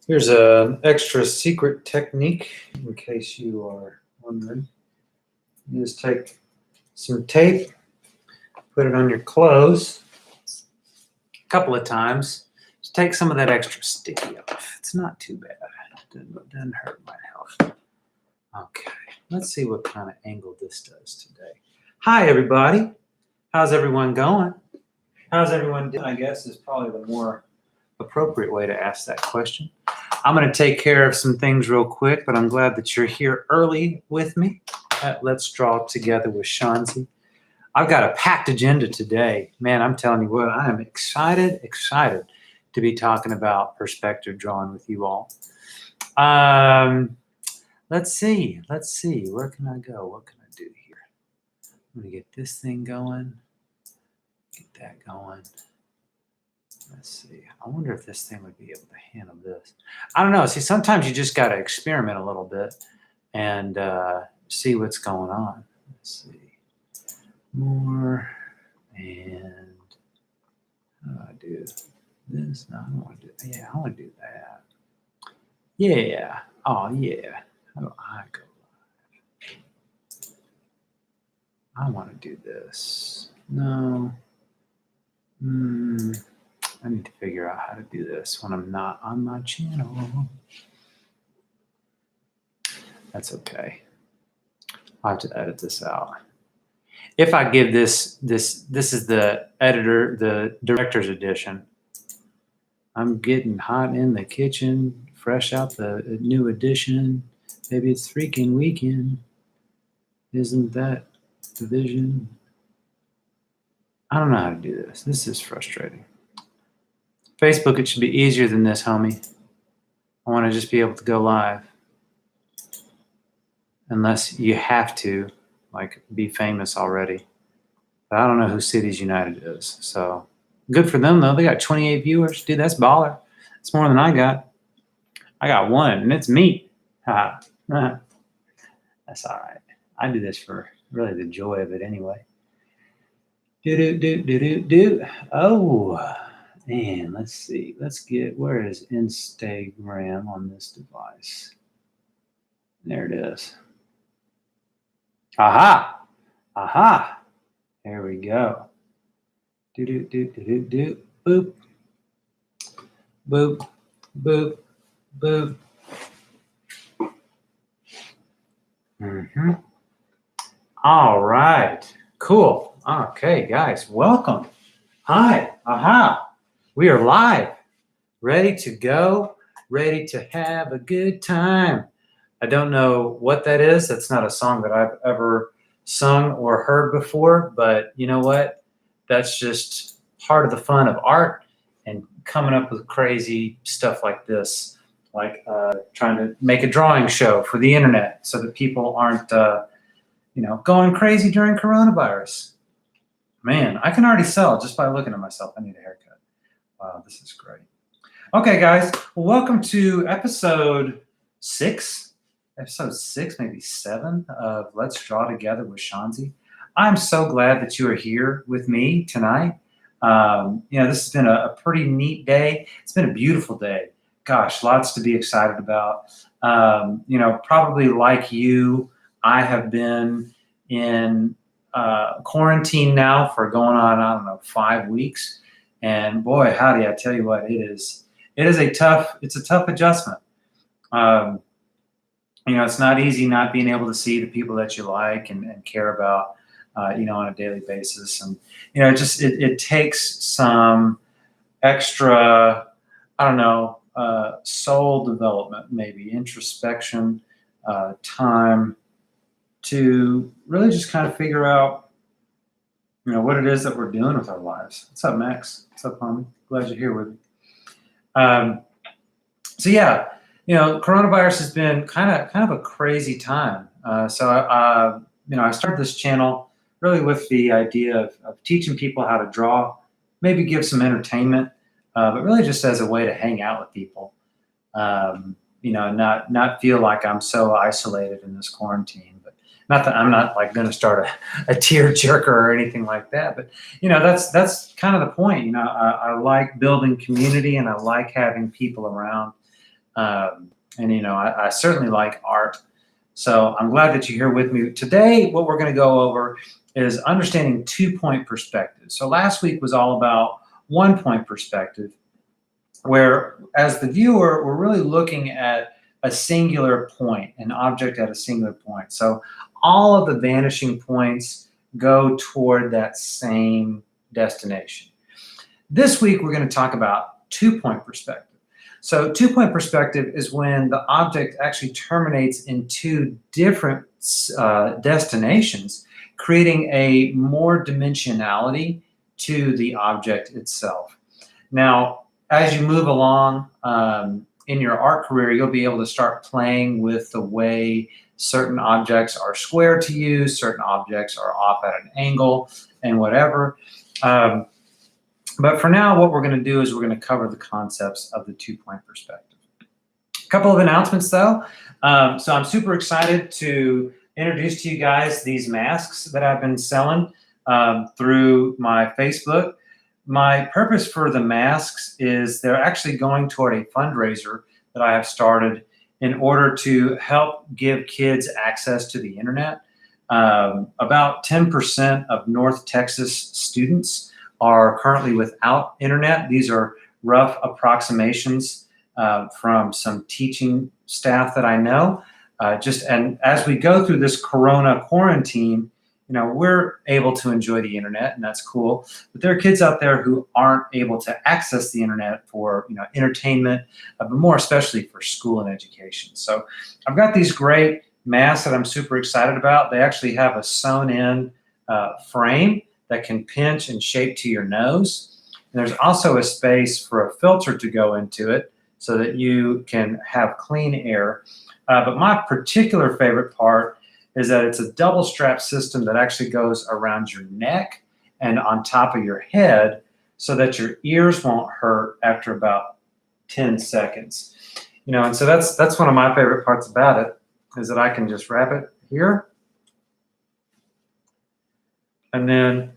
Here's an extra secret technique in case you are wondering. You just take some tape, put it on your clothes a couple of times. Just take some of that extra sticky off. It's not too bad. It doesn't hurt my health. Okay, let's see what kind of angle this does today. Hi, everybody. How's everyone going? How's everyone doing? I guess is probably the more appropriate way to ask that question. I'm going to take care of some things real quick, but I'm glad that you're here early with me at Let's Draw Together with Shanzi. I've got a packed agenda today. Man, I'm telling you what, I am excited to be talking about perspective drawing with you all. Let's see. Where can I go? What can I do here? I'm going to get this thing going. Get that going. Let's see. I wonder if this thing would be able to handle this. I don't know. See, sometimes you just got to experiment a little bit and see what's going on. Let's see. More. And how do I do this? No, I don't want to do that. Yeah, I want to do that. Yeah. Oh, yeah. How do I go live? I want to do this. No. I need to figure out how to do this when I'm not on my channel. That's okay. I'll have to edit this out. If I give this is the editor, the director's edition. I'm getting hot in the kitchen, fresh out the new edition. Maybe it's freaking weekend. Isn't that the vision? I don't know how to do this. This is frustrating. Facebook, it should be easier than this, homie. I want to just be able to go live. Unless you have to, like, be famous already. But I don't know who Cities United is. So, good for them, though. They got 28 viewers. Dude, that's baller. That's more than I got. I got one, and it's me. That's all right. I do this for really the joy of it anyway. Oh. And let's see, where is Instagram on this device? There it is. Aha. There we go. Boop. Boop. Boop. Boop. All right. Cool. Okay, guys, welcome. Hi. Aha. We are live, ready to go, ready to have a good time. I don't know what that is. That's not a song that I've ever sung or heard before, but you know what? That's just part of the fun of art and coming up with crazy stuff like this, like trying to make a drawing show for the internet so that people aren't, going crazy during coronavirus. Man, I can already sell just by looking at myself. I need a haircut. Wow, this is great. Okay, guys, well, welcome to episode 6, maybe 7 of Let's Draw Together with Shanzi. I'm so glad that you are here with me tonight. This has been a pretty neat day. It's been a beautiful day. Gosh, lots to be excited about. Probably like you, I have been in quarantine now for going on, 5 weeks. And boy, howdy, I tell you what, it's a tough adjustment. It's not easy not being able to see the people that you like and care about, on a daily basis. And, it takes some extra, soul development, maybe introspection, time to really just kind of figure out, what it is that we're doing with our lives. What's up, Max? What's up, homie? Glad you're here with me. Coronavirus has been kind of a crazy time. I started this channel really with the idea of teaching people how to draw, maybe give some entertainment, but really just as a way to hang out with people. Not feel like I'm so isolated in this quarantine. Not that I'm not like going to start a tear jerker or anything like that, but that's kind of the point. I like building community and I like having people around And, you know, I certainly like art. So I'm glad that you're here with me. Today, what we're going to go over is understanding 2-point perspective. So last week was all about 1-point perspective, where as the viewer, we're really looking at a singular point, an object at a singular point. So all of the vanishing points go toward that same destination. This week, we're going to talk about 2-point perspective. So 2-point perspective is when the object actually terminates in 2 different destinations, creating a more dimensionality to the object itself. Now, as you move along in your art career, you'll be able to start playing with the way certain objects are square to you, certain objects are off at an angle, and whatever. But for now, what we're going to do is we're going to cover the concepts of the 2-point perspective. A couple of announcements, though. So I'm super excited to introduce to you guys these masks that I've been selling through my Facebook. My purpose for the masks is they're actually going toward a fundraiser that I have started in order to help give kids access to the internet. About 10% of North Texas students are currently without internet. These are rough approximations from some teaching staff that I know. And as we go through this Corona quarantine, you know, we're able to enjoy the internet, and that's cool. But there are kids out there who aren't able to access the internet for, you know, entertainment, but more especially for school and education. So I've got these great masks that I'm super excited about. They actually have a sewn-in frame that can pinch and shape to your nose. And there's also a space for a filter to go into it so that you can have clean air. But my particular favorite part is that it's a double strap system that actually goes around your neck and on top of your head so that your ears won't hurt after about 10 seconds. You know, and so that's one of my favorite parts about it, is that I can just wrap it here. And then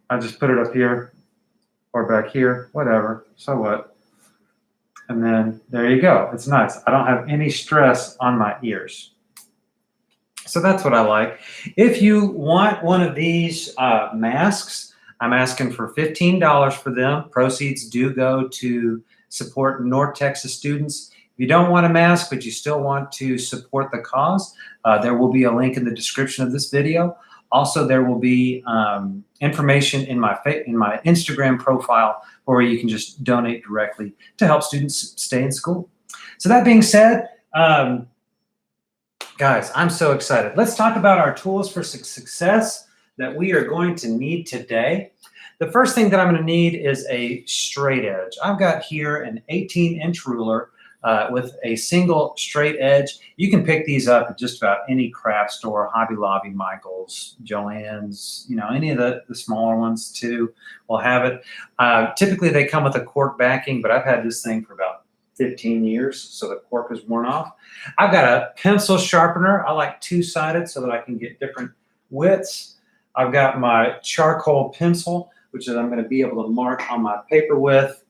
I just put it up here or back here, whatever, so what. And then there you go. It's nice. I don't have any stress on my ears. So that's what I like. If you want one of these masks, I'm asking for $15 for them. Proceeds do go to support North Texas students. If you don't want a mask, but you still want to support the cause, there will be a link in the description of this video. Also, there will be information in my Instagram profile where you can just donate directly to help students stay in school. So that being said, guys, I'm so excited. Let's talk about our tools for success that we are going to need today. The first thing that I'm going to need is a straight edge. I've got here an 18-inch ruler with a single straight edge. You can pick these up at just about any craft store, Hobby Lobby, Michael's, Joann's, you know, any of the smaller ones too will have it. Typically they come with a cork backing, but I've had this thing for about 15 years, so the cork is worn off. I've got a pencil sharpener. I like 2-sided so that I can get different widths. I've got my charcoal pencil, which is I'm going to be able to mark on my paper with.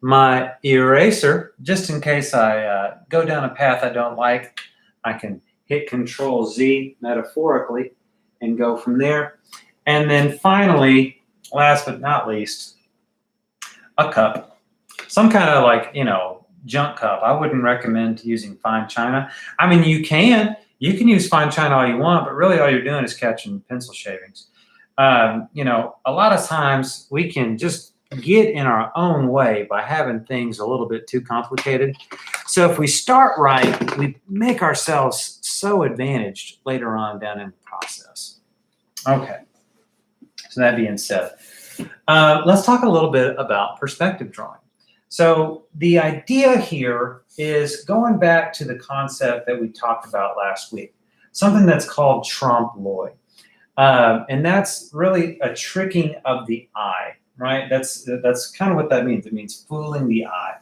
My eraser, just in case I go down a path I don't like, I can hit Control-Z metaphorically and go from there. And then finally, last but not least, a cup. Some kind of, like, you know, junk cup. I wouldn't recommend using fine china. I mean, you can use fine china all you want, but really all you're doing is catching pencil shavings. You know, a lot of times we can just get in our own way by having things a little bit too complicated. So if we start right, we make ourselves so advantaged later on down in the process. Okay, so that being said, let's talk a little bit about perspective drawing. So the idea here is going back to the concept that we talked about last week, something that's called trompe-l'oeil. And that's really a tricking of the eye, right? That's kind of what that means. It means fooling the eye.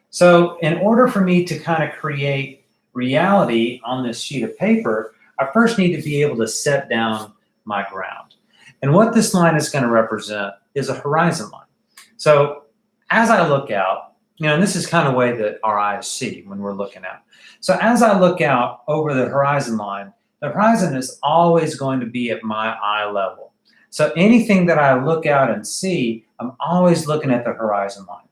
So in order for me to kind of create reality on this sheet of paper, I first need to be able to set down my ground. And what this line is going to represent is a horizon line. So as I look out, And this is kind of the way that our eyes see when we're looking out. So as I look out over the horizon line, the horizon is always going to be at my eye level. So anything that I look out and see, I'm always looking at the horizon line.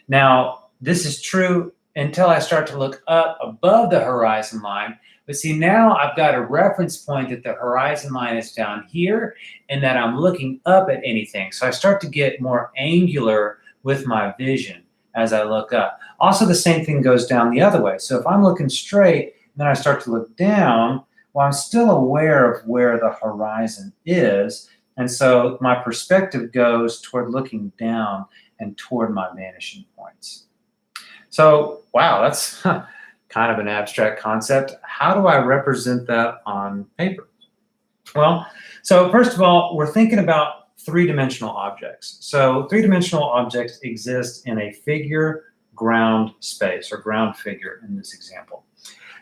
Now, this is true until I start to look up above the horizon line. But see, now I've got a reference point that the horizon line is down here and that I'm looking up at anything. So I start to get more angular with my vision as I look up. Also, the same thing goes down the other way. So if I'm looking straight and then I start to look down, well, I'm still aware of where the horizon is. And so my perspective goes toward looking down and toward my vanishing points. So, wow, that's kind of an abstract concept. How do I represent that on paper? Well, so first of all, we're thinking about three-dimensional objects. So three-dimensional objects exist in a figure ground space, or ground figure in this example.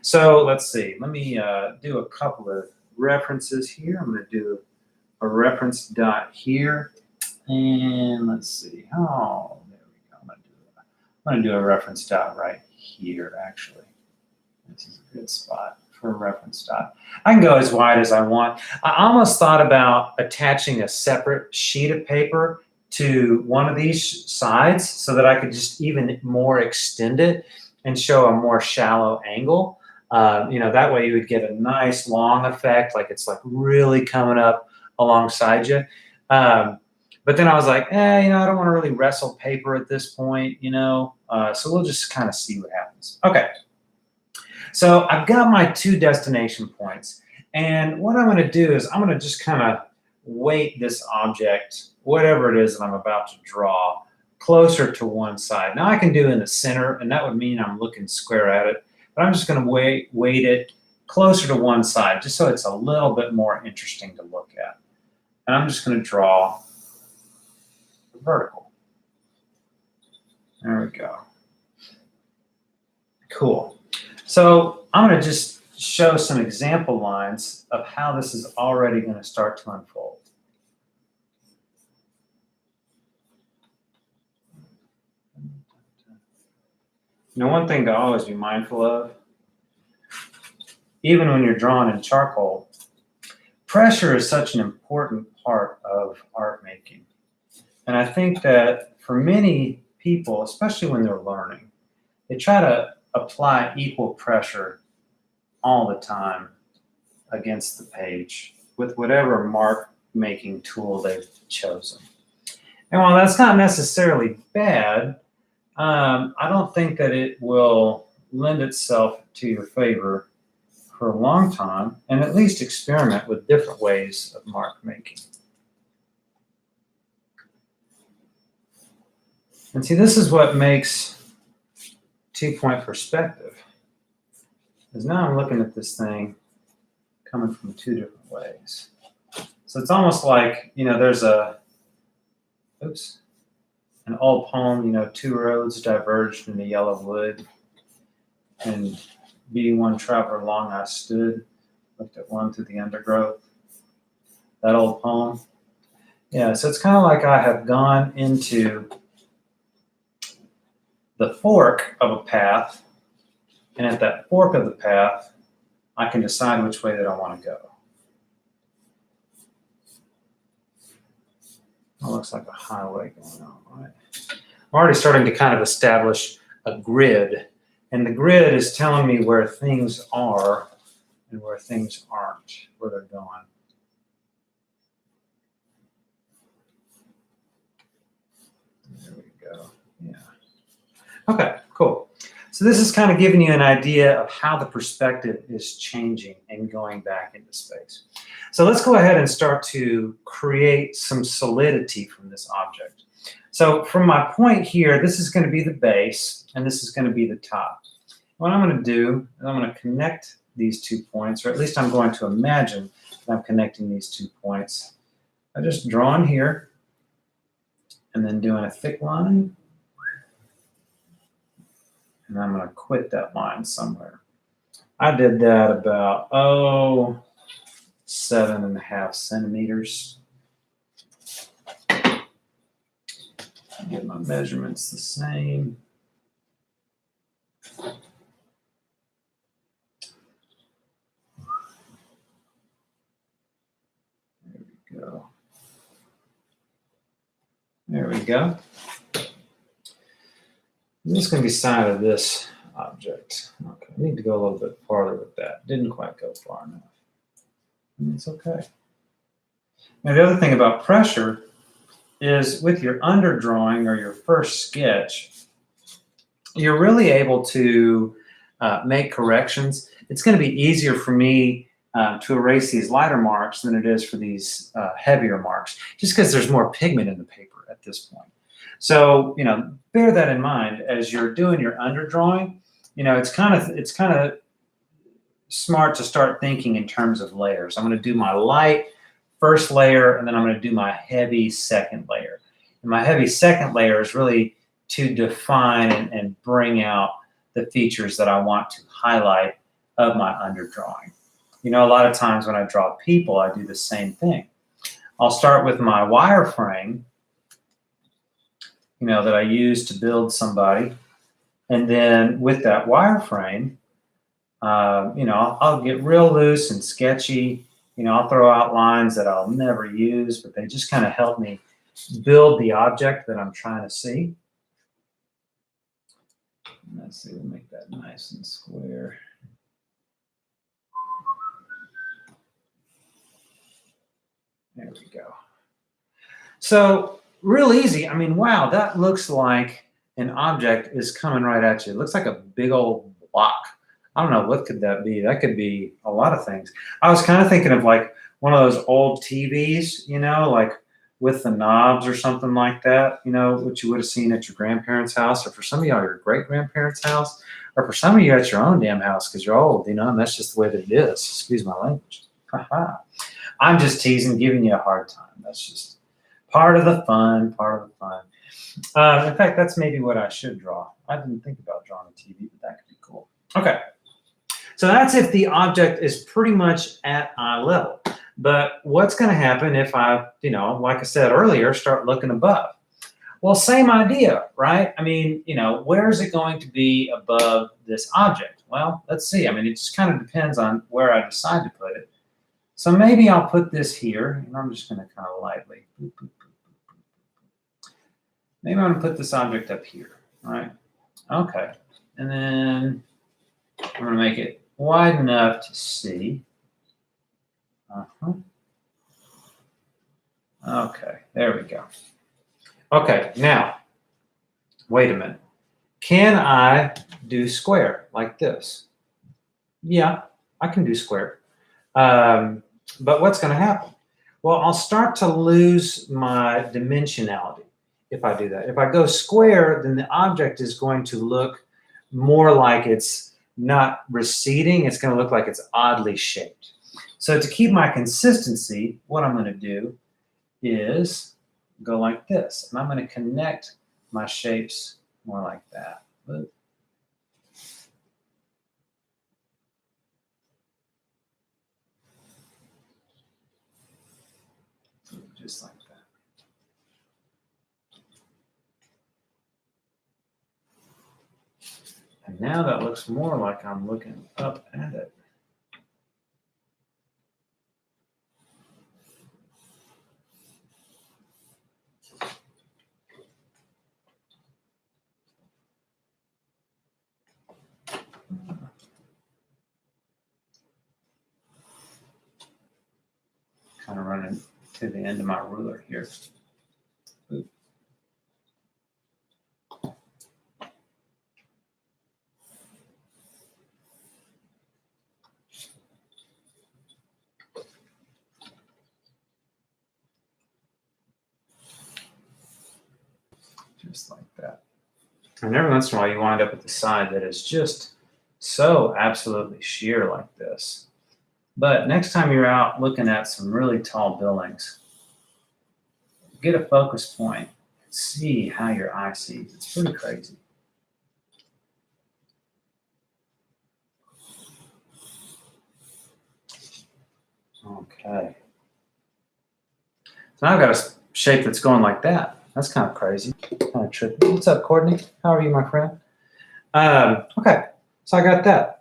So let's see, let me do a couple of references here. I'm going to do a reference dot here, and let's see, oh, there we go. I'm going to do a reference dot right here, actually. This is a good spot for a reference dot. I can go as wide as I want. I almost thought about attaching a separate sheet of paper to one of these sides so that I could just even more extend it and show a more shallow angle. That way you would get a nice long effect, like it's like really coming up alongside you. But then I was like, I don't want to really wrestle paper at this point, so we'll just kind of see what happens. Okay. So I've got my two destination points, and what I'm going to do is I'm going to just kind of weight this object, whatever it is that I'm about to draw, closer to one side. Now I can do in the center, and that would mean I'm looking square at it, but I'm just going to weight it closer to one side, just so it's a little bit more interesting to look at. And I'm just going to draw the vertical. There we go. Cool. So I'm going to just show some example lines of how this is already going to start to unfold. Now, one thing to always be mindful of, even when you're drawing in charcoal, pressure is such an important part of art making. And I think that for many people, especially when they're learning, they try to apply equal pressure all the time against the page with whatever mark making tool they've chosen. And while that's not necessarily bad, I don't think that it will lend itself to your favor for a long time, and at least experiment with different ways of mark making. And see, this is what makes two-point perspective. Because now I'm looking at this thing coming from two different ways. So it's almost like, there's an old poem, two roads diverged in the yellow wood, and being one traveler long I stood, looked at one through the undergrowth. That old poem. Yeah, so it's kind of like I have gone into the fork of a path, and at that fork of the path, I can decide which way that I want to go. That looks like a highway going on, right? I'm already starting to kind of establish a grid, and the grid is telling me where things are and where things aren't, where they're going. There we go. Yeah. Okay, cool. So this is kind of giving you an idea of how the perspective is changing and going back into space. So let's go ahead and start to create some solidity from this object. So from my point here, this is going to be the base, and this is going to be the top. What I'm going to do is I'm going to connect these 2 points, or at least I'm going to imagine that I'm connecting these 2 points. I just draw in here, and then doing a thick line. And I'm going to quit that line somewhere. I did that about, 7.5 centimeters. Get my measurements the same. There we go. I'm just going to be side of this object. Okay, I need to go a little bit farther with that. Didn't quite go far enough. And it's okay. Now the other thing about pressure is with your underdrawing or your first sketch, you're really able to make corrections. It's going to be easier for me to erase these lighter marks than it is for these heavier marks, just because there's more pigment in the paper at this point. So, bear that in mind as you're doing your underdrawing. It's kind of smart to start thinking in terms of layers. I'm going to do my light first layer, and then I'm going to do my heavy second layer. And my heavy second layer is really to define and bring out the features that I want to highlight of my underdrawing. A lot of times when I draw people, I do the same thing. I'll start with my wireframe, that I use to build somebody. And then with that wireframe, I'll get real loose and sketchy. I'll throw out lines that I'll never use, but they just kind of help me build the object that I'm trying to see. Let's see, we'll make that nice and square. There we go. So real easy. I mean, wow, that looks like an object is coming right at you. It looks like a big old block. I don't know, what could that be? That could be a lot of things. I was kind of thinking of like one of those old TVs, like with the knobs or something like that, what you would have seen at your grandparents' house, or for some of y'all, your great-grandparents' house, or for some of you at your own damn house because you're old, and that's just the way that it is. Excuse my language. I'm just teasing, giving you a hard time. That's just part of the fun, in fact, that's maybe what I should draw. I didn't think about drawing a TV, but that could be cool. Okay. So that's if the object is pretty much at eye level. But what's going to happen if I, like I said earlier, start looking above? Well, same idea, right? I mean, where is it going to be above this object? Well, let's see. I mean, it just kind of depends on where I decide to put it. So maybe I'll put this here, and I'm just going to kind of lightly. Maybe I'm going to put this object up here, right? Okay. And then I'm going to make it wide enough to see. Okay, there we go. Okay, now, wait a minute. Can I do square like this? Yeah, I can do square. But what's going to happen? Well, I'll start to lose my dimensionality if I do that. If I go square, then the object is going to look more like it's not receding. It's going to look like it's oddly shaped. So to keep my consistency, what I'm going to do is go like this. And I'm going to connect my shapes more like that. Just like that. And now that looks more like I'm looking up at it. Kind of running to the end of my ruler here. Ooh. Just like that. And every once in a while you wind up at the side that is just so absolutely sheer like this. But next time you're out looking at some really tall buildings, get a focus point and see how your eye sees. It's pretty crazy. Okay. So now I've got a shape that's going like that. That's kind of crazy, kind of trippy. What's up, Courtney? How are you, my friend? Okay, so I got that.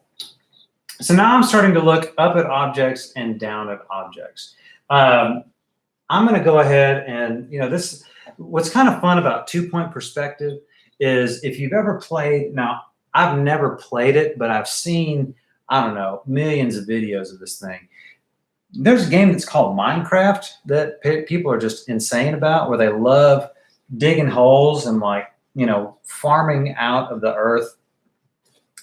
So now I'm starting to look up at objects and down at objects. I'm going to go ahead and, What's kind of fun about 2-point perspective is if you've ever played, now I've never played it, but I've seen, I don't know, millions of videos of this thing. There's a game that's called Minecraft that people are just insane about, where they love digging holes and like, farming out of the earth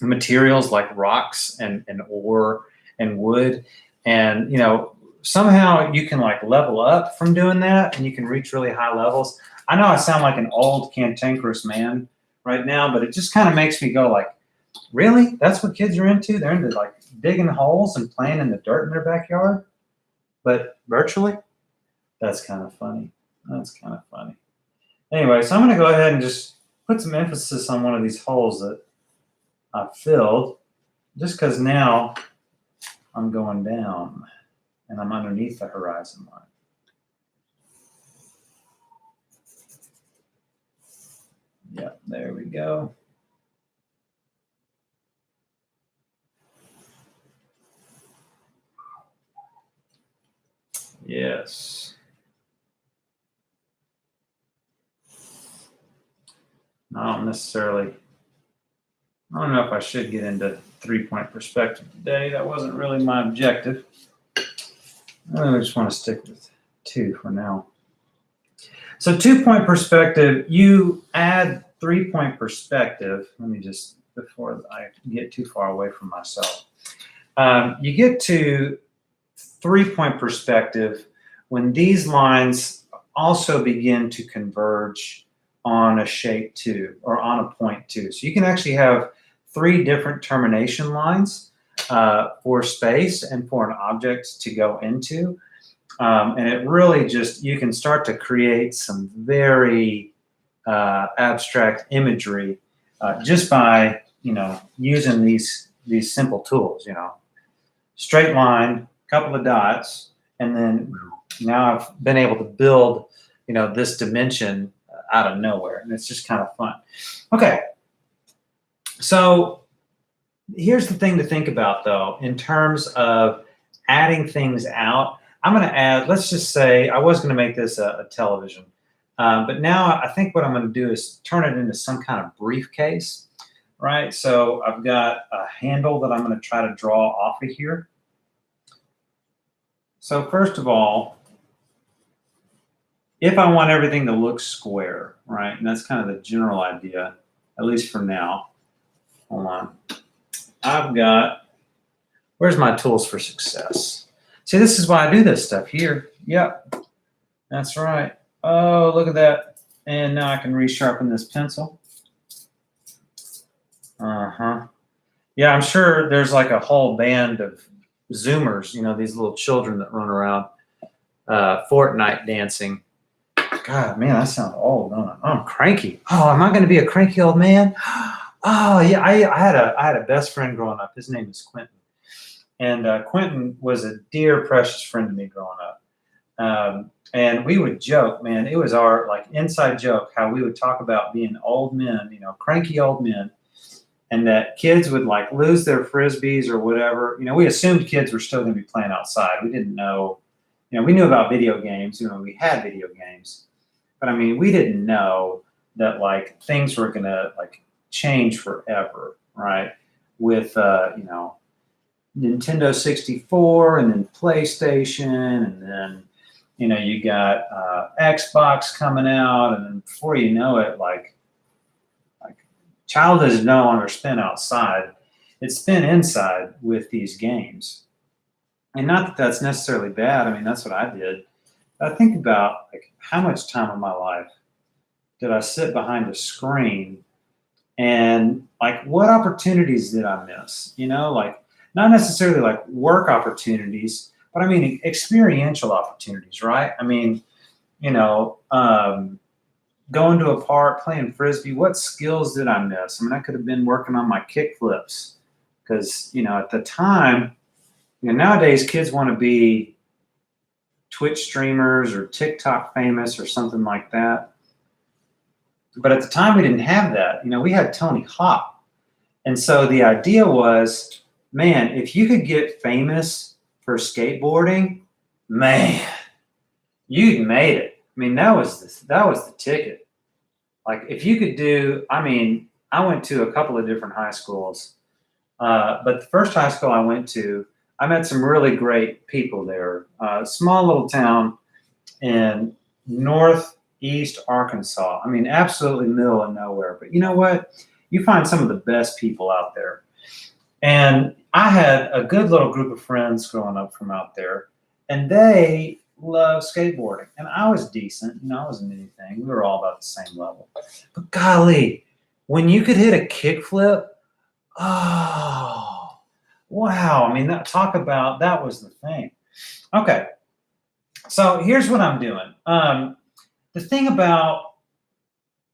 materials like rocks and ore and wood. And, somehow you can like level up from doing that and you can reach really high levels. I know I sound like an old cantankerous man right now, but it just kind of makes me go like, really? That's what kids are into? They're into like digging holes and playing in the dirt in their backyard, but virtually? That's kind of funny. That's kind of funny. Anyway, so I'm going to go ahead and just put some emphasis on one of these holes that I filled, just because now I'm going down and I'm underneath the horizon line. Yep, there we go. Yes. I don't know if I should get into 3-point perspective today. That wasn't really my objective. I just want to stick with 2 for now. So 2-point perspective, you add 3-point perspective. Let me just, before I get too far away from myself. You get to 3-point perspective when these lines also begin to converge on a shape 2 or on a point 2. So you can actually have 3 different termination lines for space and for an object to go into. And it really just, you can start to create some very abstract imagery just by, using these simple tools, straight line, couple of dots, and then now I've been able to build, this dimension out of nowhere, and it's just kind of fun. Okay, so here's the thing to think about, though, in terms of adding things out. I'm going to add, let's just say, I was going to make this a television, but now I think what I'm going to do is turn it into some kind of briefcase, right? So I've got a handle that I'm going to try to draw off of here. So first of all, if I want everything to look square, right, and that's kind of the general idea, at least for now. Hold on. I've got, where's my tools for success? See, this is why I do this stuff here. Yep, that's right. Oh, look at that. And now I can resharpen this pencil. Yeah, I'm sure there's like a whole band of Zoomers, these little children that run around Fortnite dancing. God, man, I sound old, don't I? I'm cranky. Oh, am I going to be a cranky old man? Oh, yeah, I had a best friend growing up. His name is Quentin. And Quentin was a dear, precious friend to me growing up. And we would joke, man, it was our like inside joke how we would talk about being old men, cranky old men, and that kids would like lose their Frisbees or whatever. We assumed kids were still going to be playing outside. We didn't know, we knew about video games, we had video games. But I mean, we didn't know that like things were going to like change forever, right? With, Nintendo 64 and then PlayStation, and then you got Xbox coming out, and then before you know it, like childhood is no longer spent outside; it's spent inside with these games. And not that that's necessarily bad. I mean, that's what I did. I think about like how much time of my life did I sit behind a screen, and like what opportunities did I miss? Like not necessarily like work opportunities, but I mean experiential opportunities, right? I mean, going to a park, playing Frisbee, what skills did I miss? I mean, I could have been working on my kick flips because, at the time, nowadays kids want to be Twitch streamers or TikTok famous or something like that. But at the time, we didn't have that. We had Tony Hawk. And so the idea was, man, if you could get famous for skateboarding, man, you'd made it. I mean, that was the ticket. Like if you could do, I mean, I went to a couple of different high schools, but the first high school I went to, I met some really great people there. Small little town in northeast Arkansas. I mean, absolutely middle of nowhere. But you know what? You find some of the best people out there. And I had a good little group of friends growing up from out there, and they loved skateboarding. And I was decent, you know, I wasn't anything. We were all about the same level. But golly, when you could hit a kickflip, oh, wow. I mean, talk about that was the thing. Okay, so here's what I'm doing. The thing about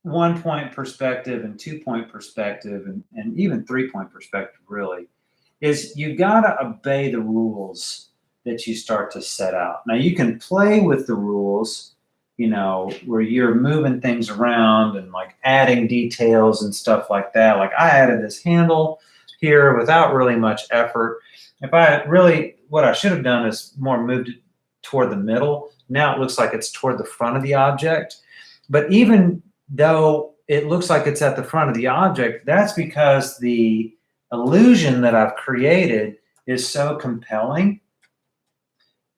1-point perspective and 2-point perspective and even 3-point perspective really is you got to obey the rules that you start to set out. Now you can play with the rules, you know, where you're moving things around and like adding details and stuff like that. Like I added this handle here without really much effort. If I really, what I should have done is more moved it toward the middle. Now it looks like it's toward the front of the object. But even though it looks like it's at the front of the object, that's because the illusion that I've created is so compelling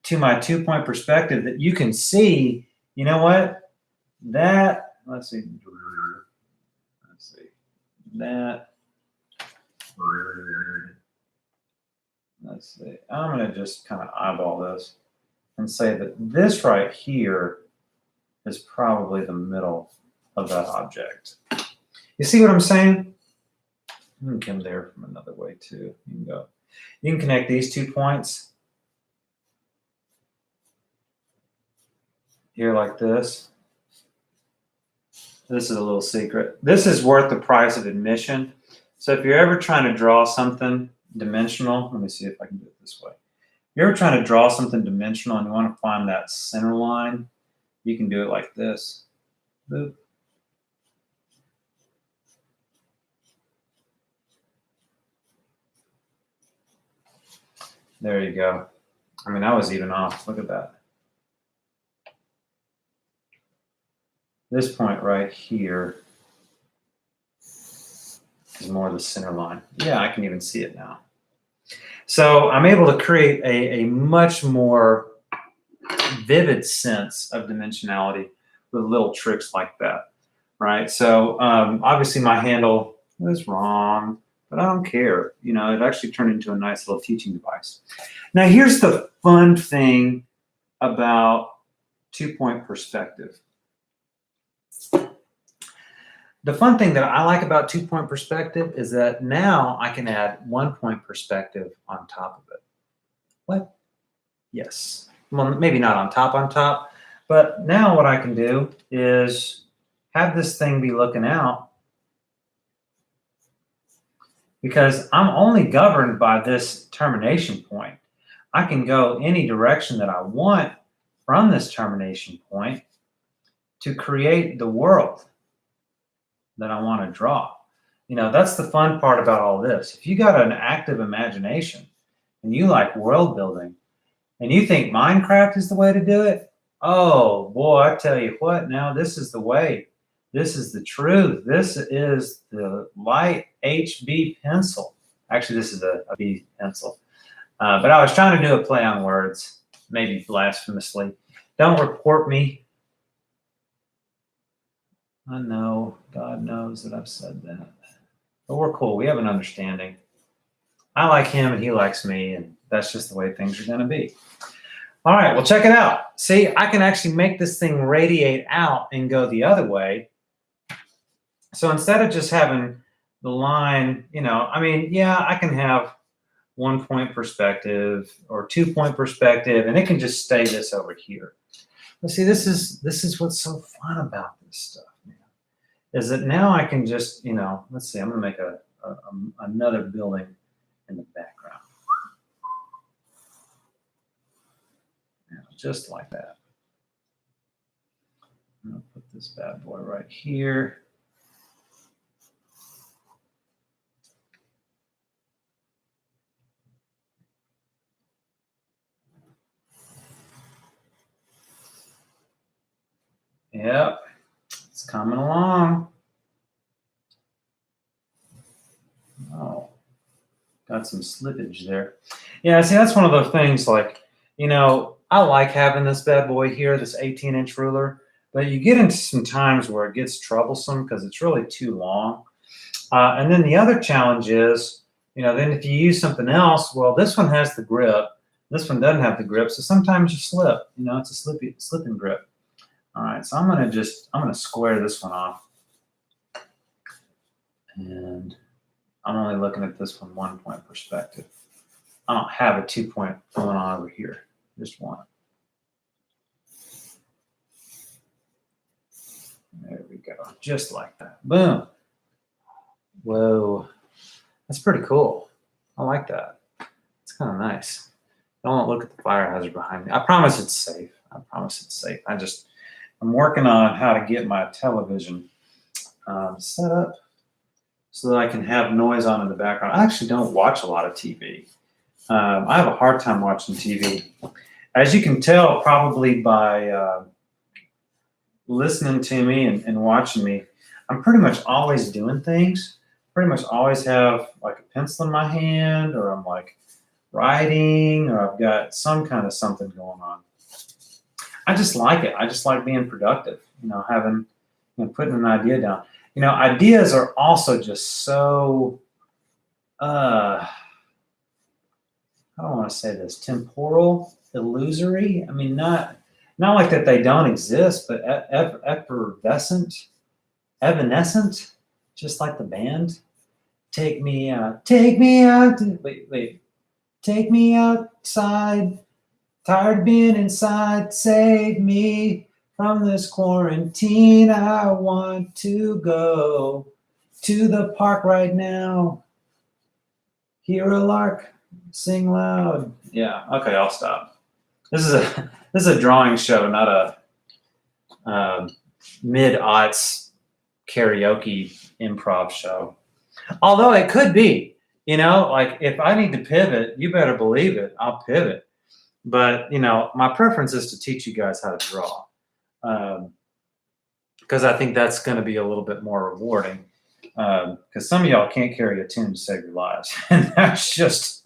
to my 2-point perspective that you can see, you know what, that, let's see, that, let's see, I'm going to just kind of eyeball this and say that this right here is probably the middle of that object. You see what I'm saying? You can come there from another way too. You can go. You can connect these 2 points here like this. This is a little secret. This is worth the price of admission. So if you're ever trying to draw something dimensional, let me see if I can do it this way. If you're ever trying to draw something dimensional and you want to find that center line, you can do it like this. Boop. There you go. I mean, that was even off. Look at that. This point right here is more the center line. Yeah, I can even see it now. So I'm able to create a much more vivid sense of dimensionality with little tricks like that, right? So obviously my handle was wrong, but I don't care. You know, it actually turned into a nice little teaching device. Now here's the fun thing about 2-point perspective. The fun thing that I like about 2-point perspective is that now I can add 1-point perspective on top of it. What? Yes. Well, maybe not on top, but now what I can do is have this thing be looking out because I'm only governed by this termination point. I can go any direction that I want from this termination point to create the world that I want to draw. You know, that's the fun part about all this. If you got an active imagination and you like world building and you think Minecraft is the way to do it, oh boy, I tell you what, now this is the way. This is the truth. This is the light HB pencil. Actually, this is a B pencil. But I was trying to do a play on words, maybe blasphemously. Don't report me. I know, God knows that I've said that. But we're cool. We have an understanding. I like him and he likes me, and that's just the way things are going to be. All right, well, check it out. See, I can actually make this thing radiate out and go the other way. So instead of just having the line, you know, I mean, yeah, I can have 1-point perspective or 2-point perspective, and it can just stay this over here. But see, this is what's so fun about this stuff, man, is that now I can just, you know, let's see, I'm going to make another building in the background. Yeah, just like that. I'm going to put this bad boy right here. Yep, it's coming along. Oh, got some slippage there. Yeah, see, that's one of those things like, I like having this bad boy here, this 18-inch ruler, but you get into some times where it gets troublesome because it's really too long. And then the other challenge is, then if you use something else, well, this one has the grip. This one doesn't have the grip, so sometimes you slip. It's a slipping grip. All right, so I'm gonna square this one off, and I'm only looking at this from 1-point perspective. I don't have a 2-point going on over here, just one. There we go, just like that. Boom. Whoa, that's pretty cool. I like that. It's kind of nice. Don't look at the fire hazard behind me. I promise it's safe. I promise it's safe. I'm working on how to get my television set up so that I can have noise on in the background. I actually don't watch a lot of TV. I have a hard time watching TV. As you can tell, probably by listening to me and watching me, I'm pretty much always doing things. Pretty much always have like a pencil in my hand, or I'm like writing, or I've got some kind of something going on. I just like it. I just like being productive, having, putting an idea down. Ideas are also just so, I don't want to say this, temporal, illusory. I mean, not like that they don't exist, but effervescent, evanescent, just like the band. Take me out, wait, take me outside. Tired of being inside, save me from this quarantine. I want to go to the park right now. Hear a lark, sing loud. Yeah, okay, I'll stop. This is a drawing show, not a mid-aughts karaoke improv show. Although it could be, like if I need to pivot, you better believe it, I'll pivot. But, my preference is to teach you guys how to draw, because I think that's going to be a little bit more rewarding, because some of y'all can't carry a tune to save your lives. And that's just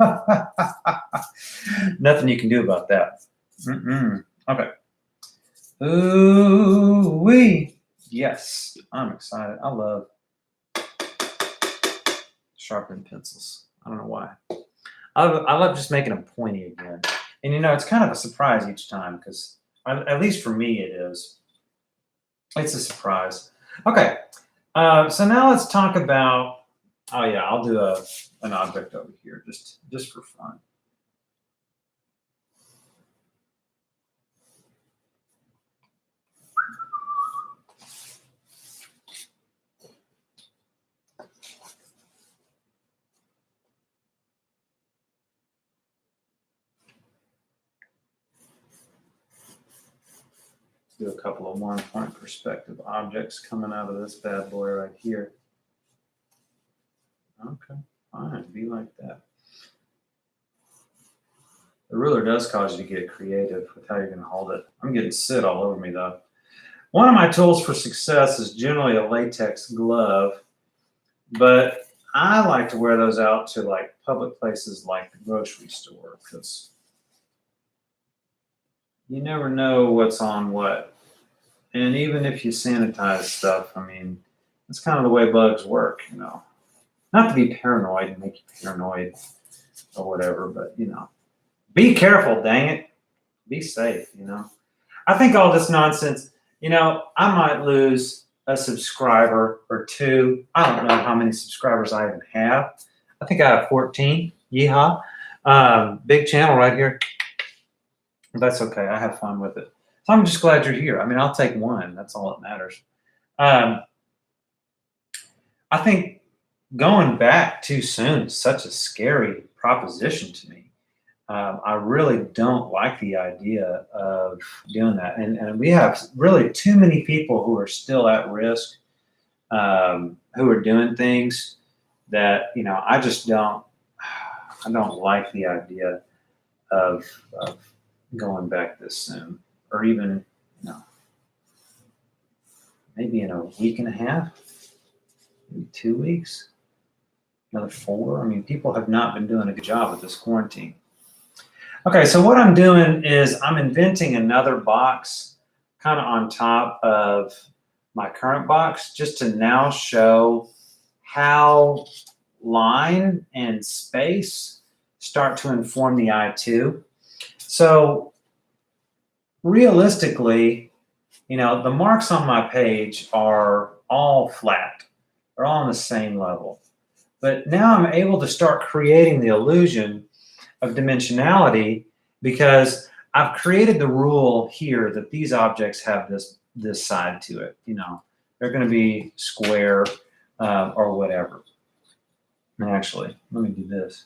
nothing you can do about that. Okay. Ooh-wee. Yes, I'm excited. I love sharpening pencils. I don't know why. I love just making them pointy again. And it's kind of a surprise each time, because at least for me it is. It's a surprise. Okay, so now let's talk about, oh yeah, I'll do an object over here just for fun. Do a couple of 1-point perspective objects coming out of this bad boy right here. Okay, fine, be like that. The ruler does cause you to get creative with how you're going to hold it. I'm getting sit all over me though. One of my tools for success is generally a latex glove, but I like to wear those out to like public places like the grocery store, because you never know what's on what. And even if you sanitize stuff, I mean, that's kind of the way bugs work, Not to be paranoid and make you paranoid or whatever, but, be careful, dang it. Be safe, I think all this nonsense, I might lose a subscriber or two. I don't know how many subscribers I even have. I think I have 14. Yeehaw. Big channel right here. That's okay. I have fun with it. So I'm just glad you're here. I mean, I'll take one. That's all that matters. I think going back too soon is such a scary proposition to me. I really don't like the idea of doing that. And we have really too many people who are still at risk, who are doing things that, I just don't like the idea of going back this soon, or even, maybe in a week and a half, maybe 2 weeks, another 4. I mean, people have not been doing a good job with this quarantine. Okay, so what I'm doing is I'm inventing another box kind of on top of my current box just to now show how line and space start to inform the eye too. So realistically, you know, the marks on my page are all flat. They're all on the same level. But now I'm able to start creating the illusion of dimensionality because I've created the rule here that these objects have this side to it. You know, they're going to be square or whatever. And actually, let me do this.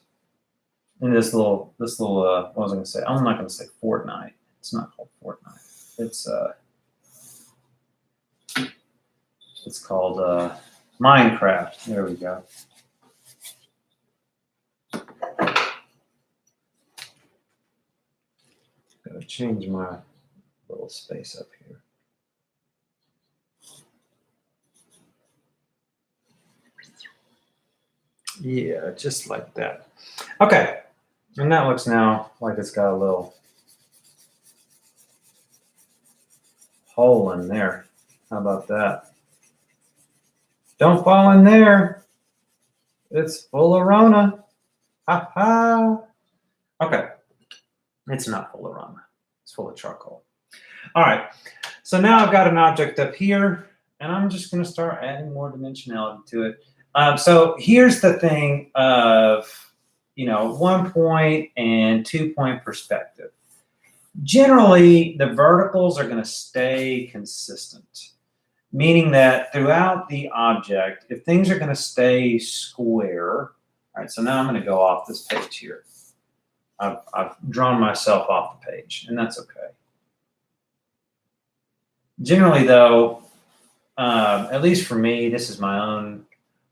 In this little what was I going to say? I'm not going to say Fortnite. It's not called Fortnite. It's called Minecraft. There we go. Gotta change my little space up here. Yeah, just like that. Okay, and that looks now like it's got a little hole in there. How about that? Don't fall in there. It's full of Rona. Ha ha. Okay. It's not full of Rona. It's full of charcoal. All right. So now I've got an object up here, and I'm just going to start adding more dimensionality to it. So here's the thing of, you know, 1 point and 2 point perspective. Generally, the verticals are going to stay consistent, meaning that throughout the object, if things are going to stay square, all right, so now I'm going to go off this page here. I've drawn myself off the page, and that's okay. Generally, though, at least for me, this is my own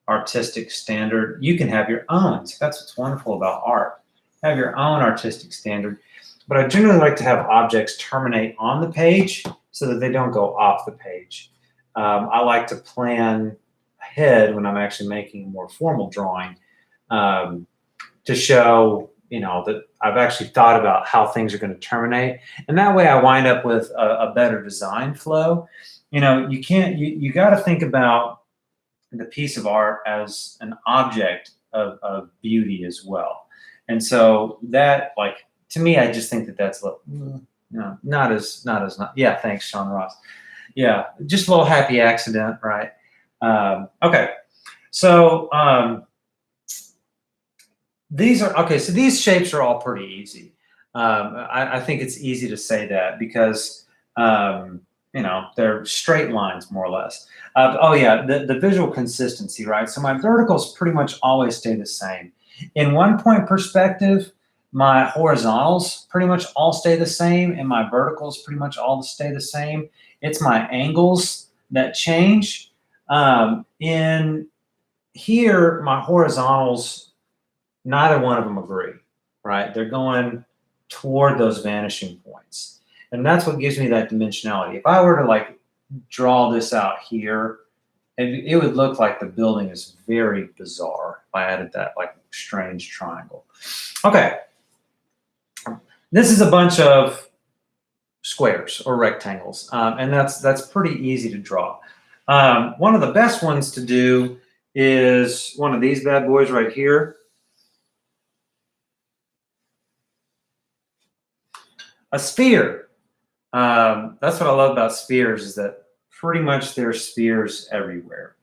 artistic standard. You can have your own. So that's what's wonderful about art. Have your own artistic standard. But I generally like to have objects terminate on the page so that they don't go off the page. I like to plan ahead when I'm actually making a more formal drawing to show, you know, that I've actually thought about how things are going to terminate. And that way I wind up with a better design flow. You know, you got to think about the piece of art as an object of beauty as well. And so that, like, to me, I just think that that's not as yeah, thanks, Sean Ross. Yeah, just a little happy accident, right? Okay, so these are okay. So these shapes are all pretty easy. I think it's easy to say that because you know, they're straight lines more or less. Oh yeah, the visual consistency, right? So my verticals pretty much always stay the same. In 1 point perspective, my horizontals pretty much all stay the same, and my verticals pretty much all stay the same. It's my angles that change. In here, my horizontals, neither one of them agree, right? They're going toward those vanishing points. And that's what gives me that dimensionality. If I were to like draw this out here, it would look like the building is very bizarre if I added that like strange triangle. Okay. This is a bunch of squares or rectangles, and that's pretty easy to draw. One of the best ones to do is one of these bad boys right here. A sphere. That's what I love about spheres is that pretty much there's spheres everywhere.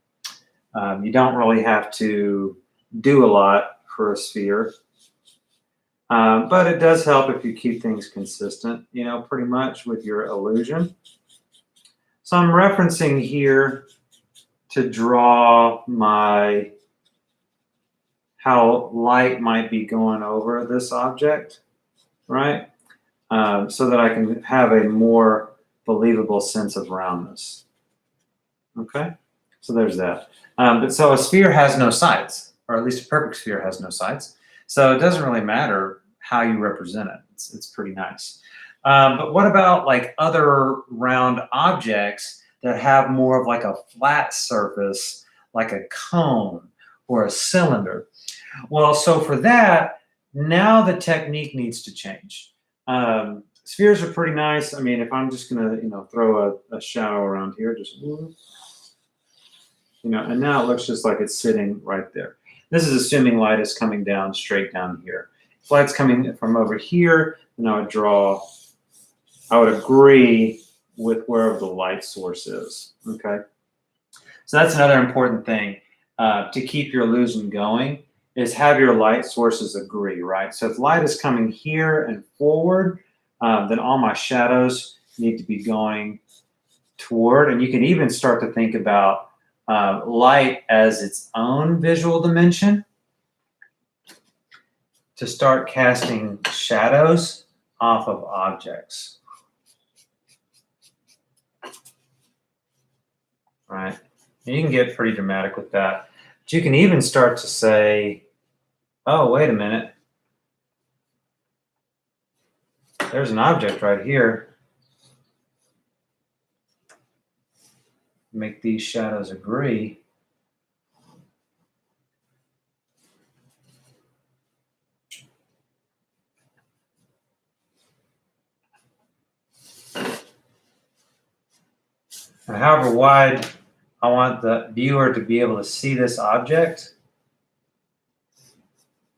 You don't really have to do a lot for a sphere. But it does help if you keep things consistent, you know, pretty much with your illusion. So I'm referencing here to draw my how light might be going over this object, right? So that I can have a more believable sense of roundness. Okay, so there's that. But so a sphere has no sides, or at least a perfect sphere has no sides. So it doesn't really matter how you represent it. It's pretty nice. But what about like other round objects that have more of like a flat surface, like a cone or a cylinder. Well, so for that, now the technique needs to change. Spheres are pretty nice. I mean, if I'm just gonna, throw a shadow around here, just, and now it looks just like it's sitting right there. This is assuming light is coming down straight down here. If light's coming from over here, then I would agree with wherever the light source is, okay? So that's another important thing to keep your illusion going, is have your light sources agree, right? So if light is coming here and forward, then all my shadows need to be going toward, and you can even start to think about light as its own visual dimension to start casting shadows off of objects. Right? And you can get pretty dramatic with that. But you can even start to say, oh, wait a minute. There's an object right here. Make these shadows agree. And however wide I want the viewer to be able to see this object,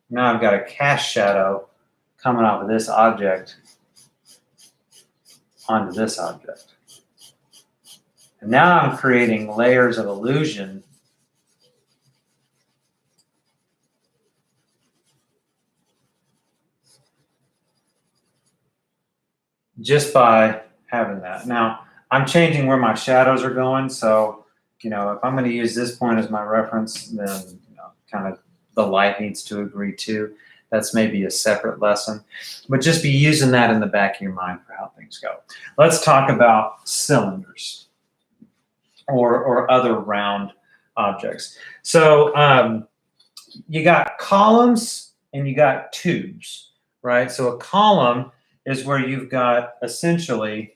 now I've got a cast shadow coming off of this object onto this object. And now I'm creating layers of illusion just by having that. Now, I'm changing where my shadows are going. So, if I'm going to use this point as my reference, then, kind of the light needs to agree too. That's maybe a separate lesson. But just be using that in the back of your mind for how things go. Let's talk about cylinders or other round objects. So you got columns and you got tubes, right? So a column is where you've got essentially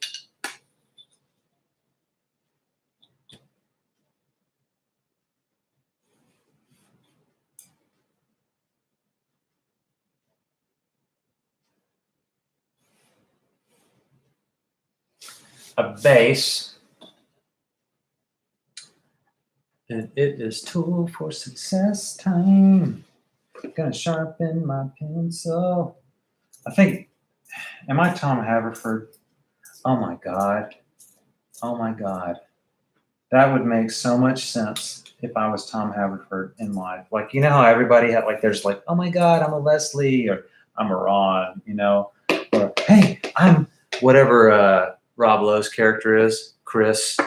a base, and it is tool for success time. I'm gonna sharpen my pencil. I think, am I Tom Haverford? Oh my God. Oh my God. That would make so much sense if I was Tom Haverford in life. Like, how everybody had, like, there's like, oh my God, I'm a Leslie, or I'm a Ron, or hey, I'm whatever Rob Lowe's character is, Chris,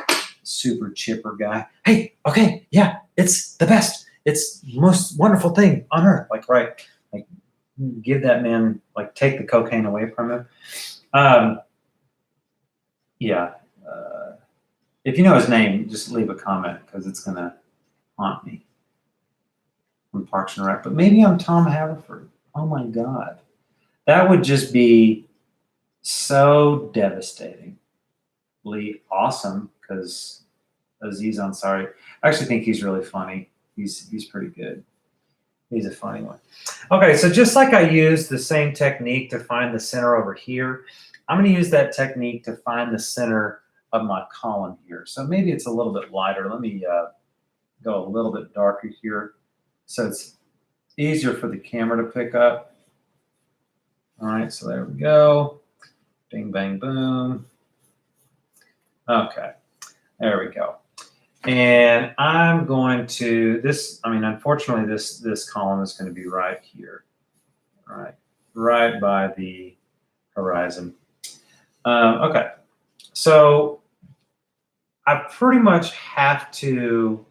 super chipper guy. Hey, okay, yeah, it's the best. It's the most wonderful thing on earth. Like, right, like, give that man, like, take the cocaine away from him. Yeah. If you know his name, just leave a comment, because it's going to haunt me from Parks and Rec. But maybe I'm Tom Haverford. Oh my God. That would just be so devastatingly awesome, because Aziz Ansari, I actually think he's really funny. He's pretty good. He's a funny one. Okay, so just like I used the same technique to find the center over here, I'm going to use that technique to find the center of my column here. So maybe it's a little bit lighter. Let me go a little bit darker here so it's easier for the camera to pick up. All right, so there we go. Bing, bang, boom. Okay, there we go. And I'm going to, unfortunately, this column is going to be right here, right by the horizon. Okay, so I pretty much have to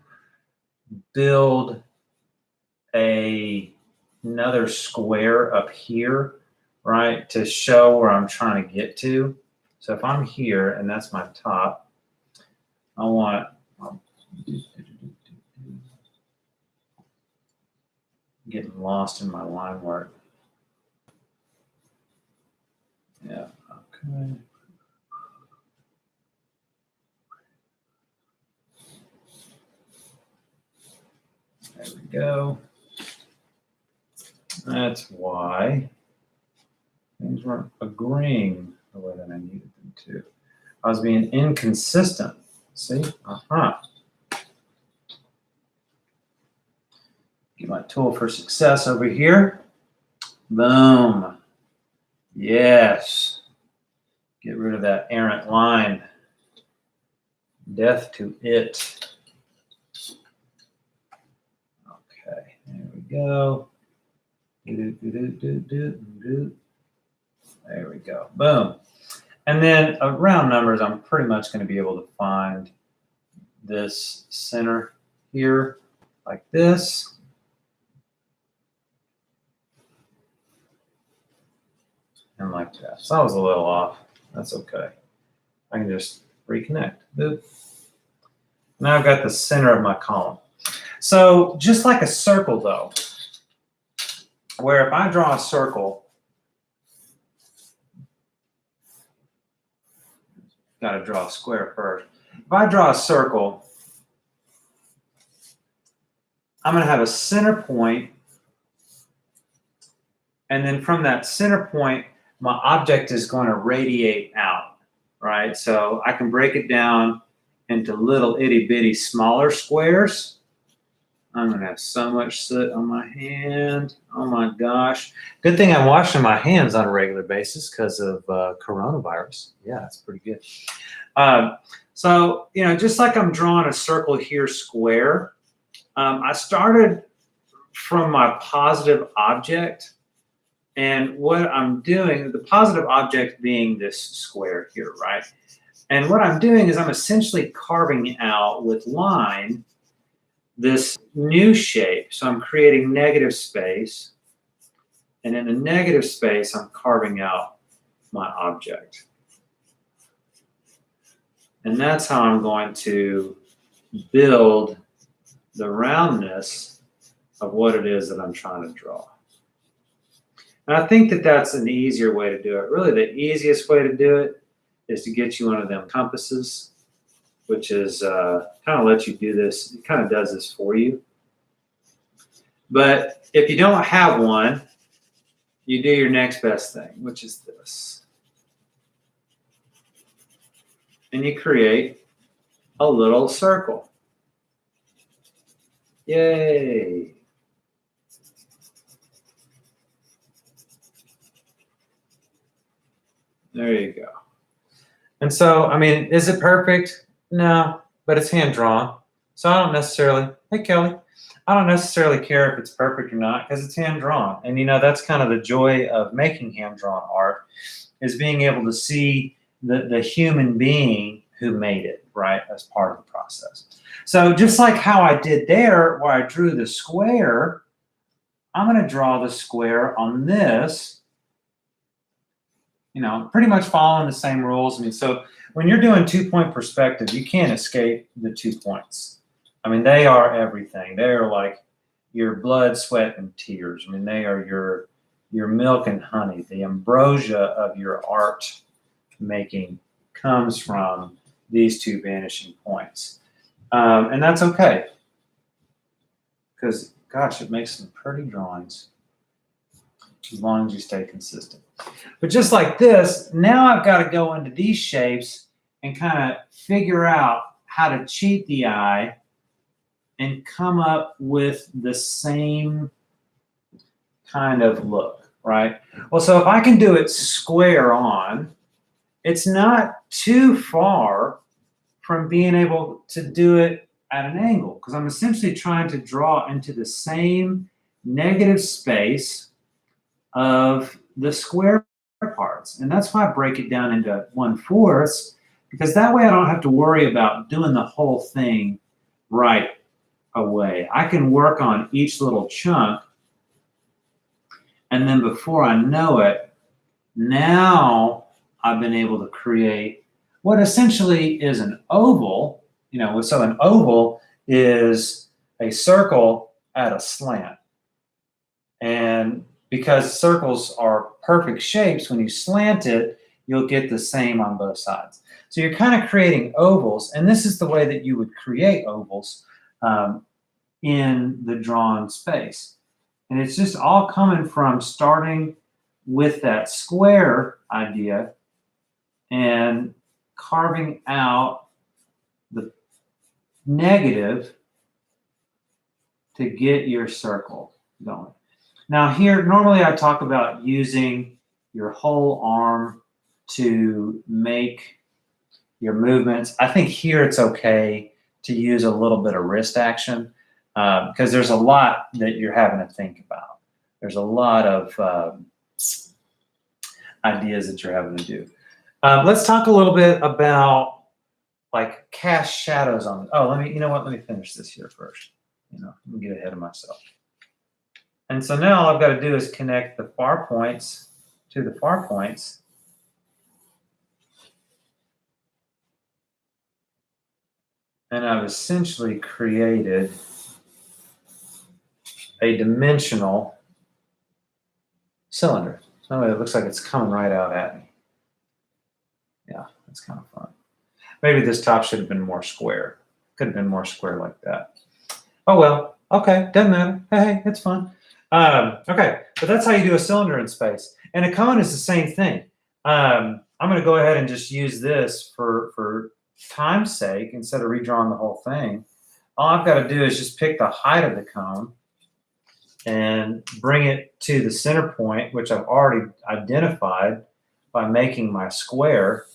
build another square up here, right, to show where I'm trying to get to. So if I'm here and that's my top, I want getting lost in my line work. Yeah, okay. There we go. That's why things weren't agreeing the way that I needed them to. I was being inconsistent. See? Get my tool for success over here. Boom. Yes. Get rid of that errant line. Death to it. Okay, there we go. There we go. Boom. And then around numbers, I'm pretty much going to be able to find this center here like this. And like that. So I was a little off. That's okay. I can just reconnect. Boop. Now I've got the center of my column. So just like a circle though, where if I draw a circle, got to draw a square first. If I draw a circle, I'm going to have a center point, and then from that center point, my object is going to radiate out, right? So I can break it down into little itty bitty smaller squares. I'm going to have so much soot on my hand. Oh my gosh. Good thing I'm washing my hands on a regular basis because of coronavirus. Yeah, that's pretty good. So, you know, just like I'm drawing a circle here square, I started from my positive object. And what I'm doing, the positive object being this square here, right? And what I'm doing is I'm essentially carving out with line this new shape. So I'm creating negative space. And in the negative space, I'm carving out my object. And that's how I'm going to build the roundness of what it is that I'm trying to draw. And I think that that's an easier way to do it. Really, the easiest way to do it is to get you one of them compasses, which is kind of let you do this. It kind of does this for you. But if you don't have one, you do your next best thing, which is this. And you create a little circle. Yay. There you go. And so, I mean, is it perfect? No, but it's hand drawn. So I don't necessarily, hey Kelly, I don't necessarily care if it's perfect or not because it's hand drawn. And you know, that's kind of the joy of making hand drawn art, is being able to see the human being who made it, right, as part of the process. So just like how I did there, where I drew the square, I'm going to draw the square on this. You know, pretty much following the same rules. I mean, so when you're doing 2-point perspective, you can't escape the 2 points. I mean, they are everything. They are like your blood, sweat, and tears. I mean, they are your milk and honey. The ambrosia of your art making comes from these 2 vanishing points. And that's okay. Because, gosh, it makes some pretty drawings as long as you stay consistent. But just like this, now I've got to go into these shapes and kind of figure out how to cheat the eye and come up with the same kind of look, right? Well, so if I can do it square on, it's not too far from being able to do it at an angle, because I'm essentially trying to draw into the same negative space of the square parts. And that's why I break it down into 1/4, because that way I don't have to worry about doing the whole thing right away. I can work on each little chunk, and then before I know it, now I've been able to create what essentially is an oval. You know, so an oval is a circle at a slant. And because circles are perfect shapes, when you slant it, you'll get the same on both sides. So you're kind of creating ovals, and this is the way that you would create ovals. in the drawn space. And it's just all coming from starting with that square idea and carving out the negative to get your circle going. Now here, normally I talk about using your whole arm to make your movements. I think here it's okay to use a little bit of wrist action because there's a lot that you're having to think about. There's a lot of ideas that you're having to do. Let's talk a little bit about like cast shadows on. Oh, let me finish this here first. Let me get ahead of myself. And so now all I've got to do is connect the far points to the far points. And I've essentially created a dimensional cylinder. So it looks like it's coming right out at me. Yeah, that's kind of fun. Maybe this top should have been more square. Could have been more square like that. Oh, well, okay, doesn't matter. Hey, it's fun. Okay, but that's how you do a cylinder in space. And a cone is the same thing. I'm going to go ahead and just use this for time's sake instead of redrawing the whole thing. All I've got to do is just pick the height of the cone and bring it to the center point, which I've already identified by making my square.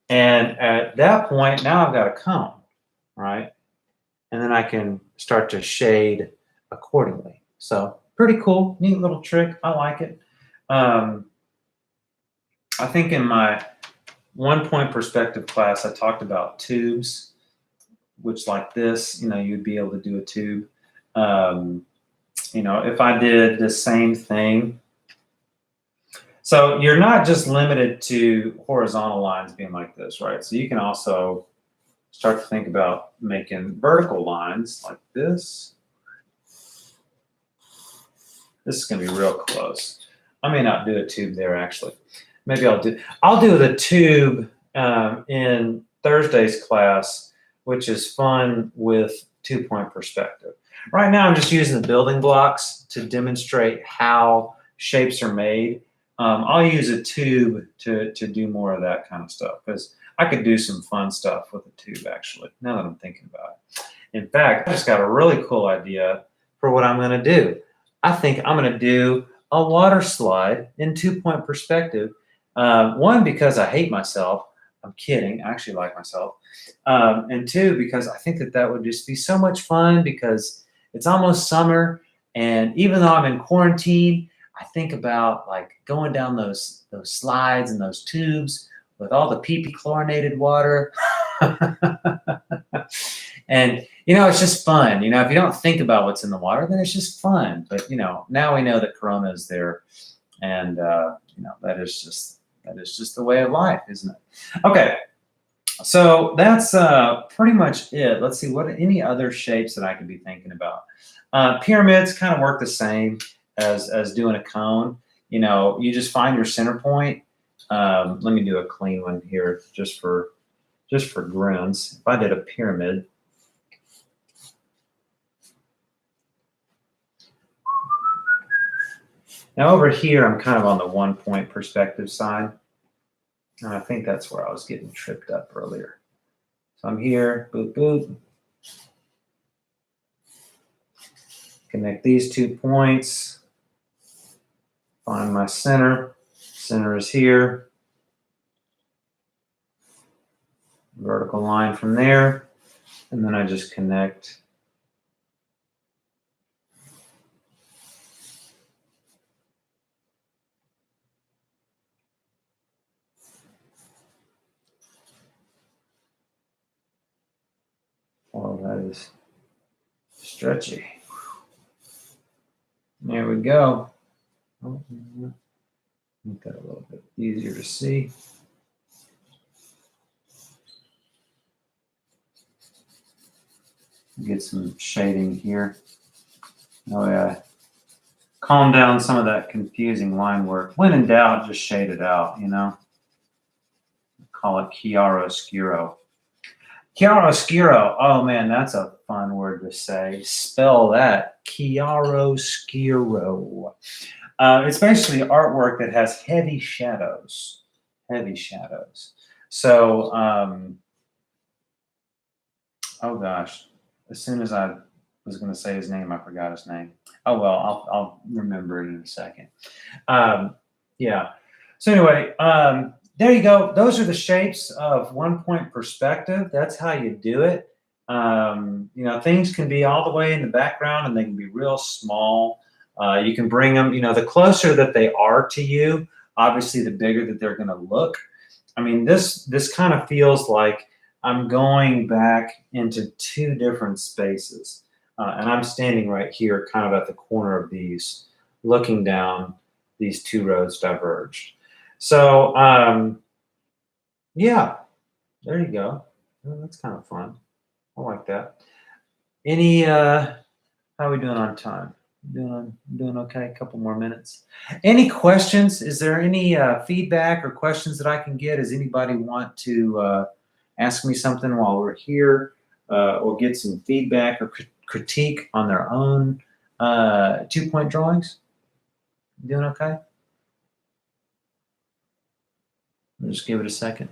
And at that point, now I've got a cone, right? And then I can start to shade accordingly. So pretty cool, neat little trick. I like it. I think in my 1-point perspective class, I talked about tubes, which like this, you'd be able to do a tube. If I did the same thing. So you're not just limited to horizontal lines being like this, right? So you can also start to think about making vertical lines like this. This is going to be real close. I may not do a tube there actually. Maybe I'll do the tube in Thursday's class, which is fun with 2-point perspective. Right now I'm just using the building blocks to demonstrate how shapes are made. I'll use a tube to do more of that kind of stuff because I could do some fun stuff with a tube actually, now that I'm thinking about it. In fact, I just got a really cool idea for what I'm going to do. I think I'm going to do a water slide in 2-point perspective. One, because I hate myself. I'm kidding. I actually like myself. And two, because I think that would just be so much fun because it's almost summer. And even though I'm in quarantine, I think about like going down those slides and those tubes with all the pee-pee chlorinated water. And, it's just fun. If you don't think about what's in the water, then it's just fun. But, now we know that Corona is there. And, that is just the way of life, isn't it? Okay. So that's pretty much it. Let's see, any other shapes that I could be thinking about. Pyramids kind of work the same as doing a cone. You just find your center point. Let me do a clean one here just for grins. If I did a pyramid, now over here I'm kind of on the 1-point perspective side, and I think that's where I was getting tripped up earlier. So I'm here, boop boop. Connect these 2 points. Find my center. Center is here. Vertical line from there. And then I just connect. Oh, that is stretchy. There we go. Oh, make that a little bit easier to see. Get some shading here. Oh yeah. Calm down some of that confusing line work. When in doubt, just shade it out, Call it chiaroscuro. Chiaroscuro. Oh man, that's a fun word to say. Spell that. Chiaroscuro. It's basically artwork that has heavy shadows. Heavy shadows. So, oh gosh, as soon as I was going to say his name, I forgot his name. Oh well, I'll remember it in a second. Yeah. So anyway, there you go. Those are the shapes of 1-point perspective. That's how you do it. You know, things can be all the way in the background and they can be real small. You can bring them, you know, the closer that they are to you, obviously the bigger that they're going to look. I mean, this kind of feels like I'm going back into 2 different spaces. And I'm standing right here kind of at the corner of these, looking down. These 2 roads diverged. So yeah, there you go. Oh, that's kind of fun. I like that. Any how are we doing on time? Doing okay? A couple more minutes. Any questions? Is there any feedback or questions that I can get? Does anybody want to ask me something while we're here, or get some feedback or critique on their own 2-point drawings? Doing okay? I'll just give it a second.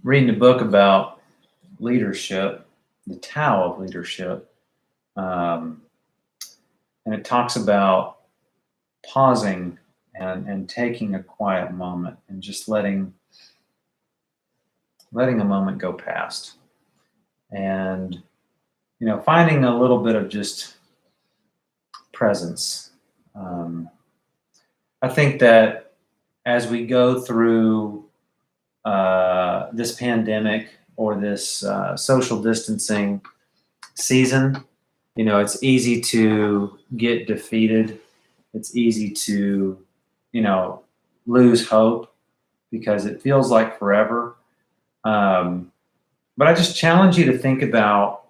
Reading a book about leadership, the Tao of leadership, and it talks about pausing and taking a quiet moment and just letting a moment go past, and you know, finding a little bit of just presence. I think that as we go through this pandemic or this social distancing season, you know, it's easy to get defeated. It's easy to, you know, lose hope because it feels like forever. But I just challenge you to think about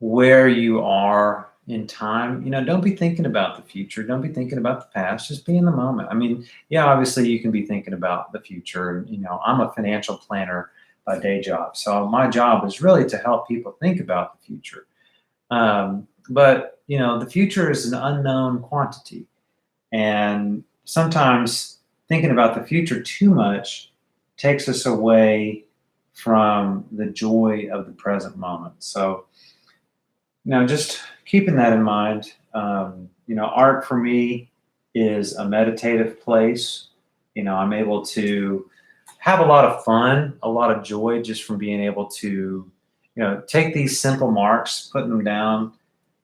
where you are in time. You know, don't be thinking about the future. Don't be thinking about the past. Just be in the moment. I mean, yeah, obviously you can be thinking about the future. And, you know, I'm a financial planner by day job. So my job is really to help people think about the future. But, you know, the future is an unknown quantity. And sometimes thinking about the future too much takes us away from the joy of the present moment. So, you know, just keeping that in mind. You know, art for me is a meditative place. You know, I'm able to have a lot of fun, a lot of joy just from being able to, you know, take these simple marks, put them down,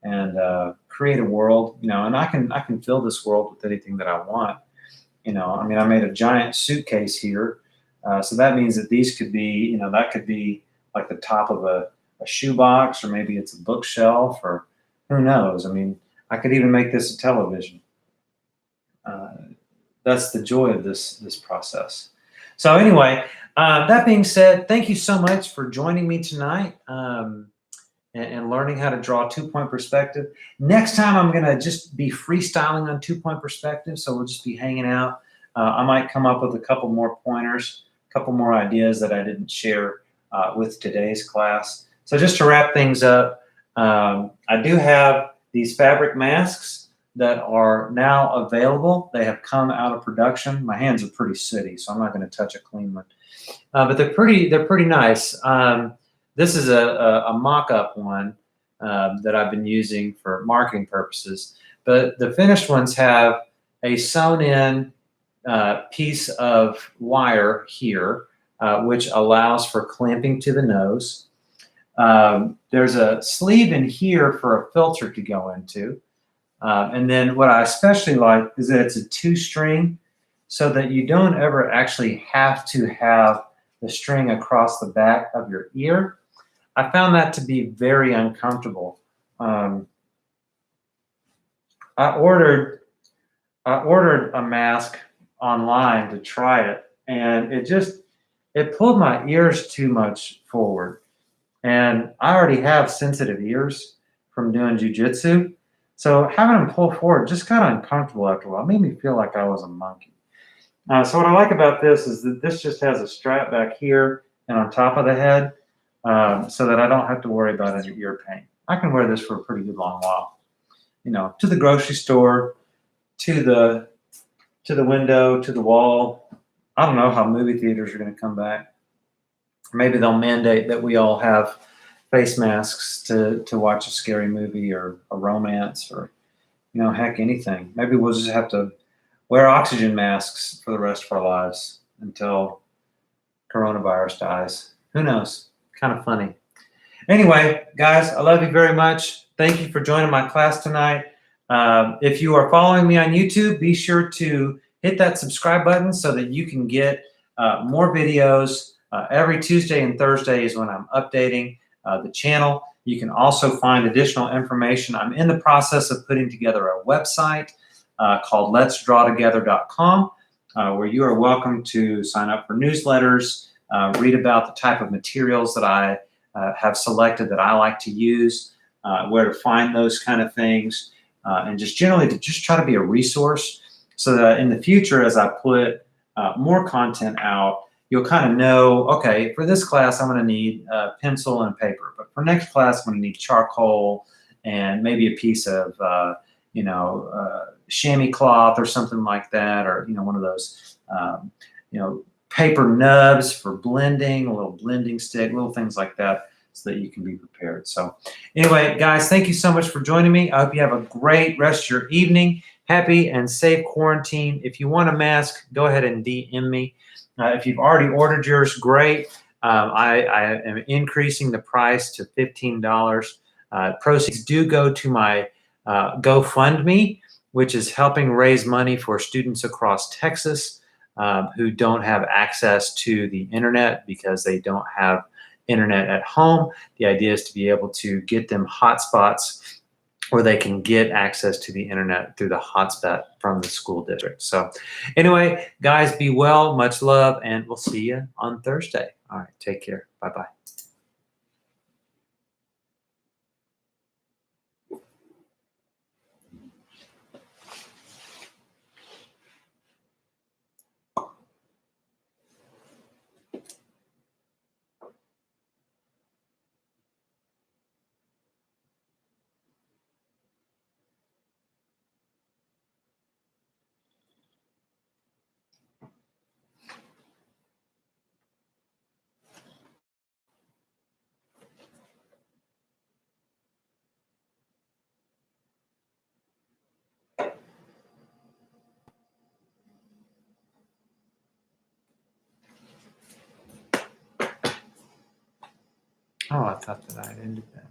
and create a world. You know, and I can fill this world with anything that I want. You know, I mean, I made a giant suitcase here, so that means that these could be, you know, that could be like the top of a shoebox, or maybe it's a bookshelf, or who knows. I mean, I could even make this a television. That's the joy of this process. So anyway, that being said, thank you so much for joining me tonight, and learning how to draw 2-point perspective. Next time I'm going to just be freestyling on 2-point perspective, so we'll just be hanging out. I might come up with a couple more pointers, a couple more ideas that I didn't share with today's class. So just to wrap things up, I do have these fabric masks that are now available. They have come out of production. My hands are pretty sooty, so I'm not going to touch a clean one. But they're pretty nice. This is a mock-up one that I've been using for marketing purposes. But the finished ones have a sewn-in piece of wire here, which allows for clamping to the nose. There's a sleeve in here for a filter to go into. And then what I especially like is that it's a 2-string, so that you don't ever actually have to have the string across the back of your ear. I found that to be very uncomfortable. I ordered a mask online to try it, and it pulled my ears too much forward. And I already have sensitive ears from doing jujitsu. So having them pull forward just got uncomfortable after a while. It made me feel like I was a monkey. So what I like about this is that this just has a strap back here and on top of the head, so that I don't have to worry about any ear pain. I can wear this for a pretty good long while. You know, to the grocery store, to the window, to the wall. I don't know how movie theaters are going to come back. Maybe they'll mandate that we all have face masks to watch a scary movie or a romance or, you know, heck, anything. Maybe we'll just have to wear oxygen masks for the rest of our lives until coronavirus dies. Who knows? Kind of funny. Anyway, guys, I love you very much. Thank you for joining my class tonight. If you are following me on YouTube, be sure to hit that subscribe button so that you can get more videos. Every Tuesday and Thursday is when I'm updating the channel. You can also find additional information. I'm in the process of putting together a website called letsdrawtogether.com, where you are welcome to sign up for newsletters, read about the type of materials that I have selected that I like to use, where to find those kind of things, and just generally to just try to be a resource so that in the future, as I put more content out, you'll kind of know, okay, for this class, I'm going to need a pencil and paper, but for next class, I'm going to need charcoal and maybe a piece of, chamois cloth or something like that, or, one of those, paper nubs for blending, a little blending stick, little things like that, so that you can be prepared. So anyway, guys, thank you so much for joining me. I hope you have a great rest of your evening. Happy and safe quarantine. If you want a mask, go ahead and DM me. If you've already ordered yours, great. I am increasing the price to $15. Proceeds do go to my GoFundMe, which is helping raise money for students across Texas who don't have access to the internet because they don't have internet at home. The idea is to be able to get them hotspots where they can get access to the internet through the hotspot from the school district. So anyway, guys, be well, much love, and we'll see you on Thursday. All right, take care. Bye-bye. Oh, I thought that I had ended that.